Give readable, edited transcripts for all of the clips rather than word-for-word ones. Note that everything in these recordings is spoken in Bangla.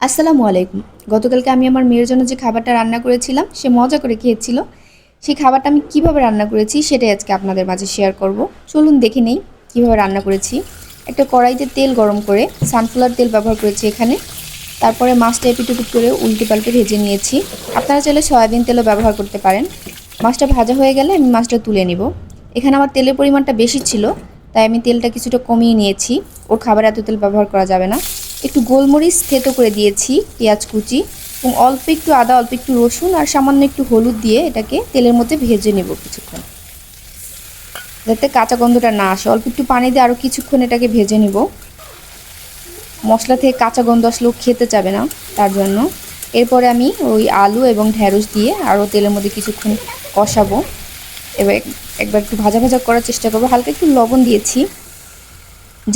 আসসালামু আলাইকুম। গতকালকে আমি আমার মেয়ের জন্য যে খাবারটা রান্না করেছিলাম, সে মজা করে খেয়েছিল। সেই খাবারটা আমি কিভাবে রান্না করেছি সেটাই আজকে আপনাদের মাঝে শেয়ার করব। চলুন দেখে নেই কিভাবে রান্না করেছি। একটা কড়াইতে তেল গরম করে সানফ্লাওয়ার তেল ব্যবহার করেছি এখানে। তারপরে মাছটা এপিট-ওপিট করে উল্টে পাল্টে ভেজে নিয়েছি। আপনারা চাইলে সয়াবিন তেলও ব্যবহার করতে পারেন। মাছটা ভাজা হয়ে গেলে আমি মাছটা তুলে নিব। এখানে আমার তেলের পরিমাণটা বেশি ছিল, তাই আমি তেলটা কিছুটা কমিয়ে নিয়েছি। ওর খাবারে এত তেল ব্যবহার করা যাবে না। একটু গোলমরিচ থেতো করে দিয়েছি, পেঁয়াজ কুচি এবং অল্প একটু আদা, অল্প একটু রসুন আর সামান্য একটু হলুদ দিয়ে এটাকে তেলের মধ্যে ভেজে নেব কিছুক্ষণ, যাতে কাঁচা গন্ধটা না আসে। অল্প একটু পানি দিয়ে আরও কিছুক্ষণ এটাকে ভেজে নিব। মশলা থেকে কাঁচা গন্ধ আসলেও খেতে যাবে না, তার জন্য। এরপরে আমি ওই আলু এবং ঢ্যাঁড়স দিয়ে আরও তেলের মধ্যে কিছুক্ষণ কষাবো। এবার একবার একটু ভাজা ভাজা করার চেষ্টা করবো। হালকা একটু লবণ দিয়েছি।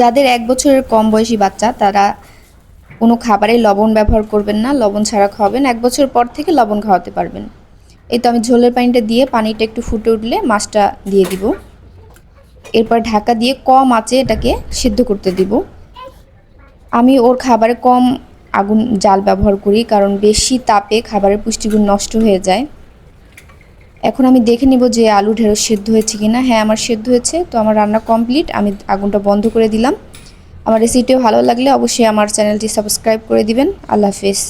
যাদের 1 বছরের কম বয়সী বাচ্চা, তারা কোনো খাবারে লবণ ব্যবহার করবেন না, লবণ ছাড়া খাওয়াবেন। 1 বছর পর থেকে লবণ খাওয়াতে পারবেন। এই তো আমি ঝোলের পানিটা দিয়ে পানিটা একটু ফুটে উঠলে মাছটা দিয়ে দিব। এরপর ঢাকা দিয়ে কম আঁচে এটাকে সিদ্ধ করতে দিব। আমি ওর খাবারে কম আগুন জাল ব্যবহার করি, কারণ বেশি তাপে খাবারের পুষ্টিগুণ নষ্ট হয়ে যায়। এখন আমি দেখে নিব যে আলু ঢেঁড়স সেদ্ধ হয়েছে কিনা। হ্যাঁ, আমার সেদ্ধ হয়েছে। তো আমার রান্না কমপ্লিট। আমি আগুনটা বন্ধ করে দিলাম। আমার রেসিপিটা ভালো লাগলে অবশ্যই আমার চ্যানেলটি সাবস্ক্রাইব করে দিবেন। আল্লাহ হাফেজ।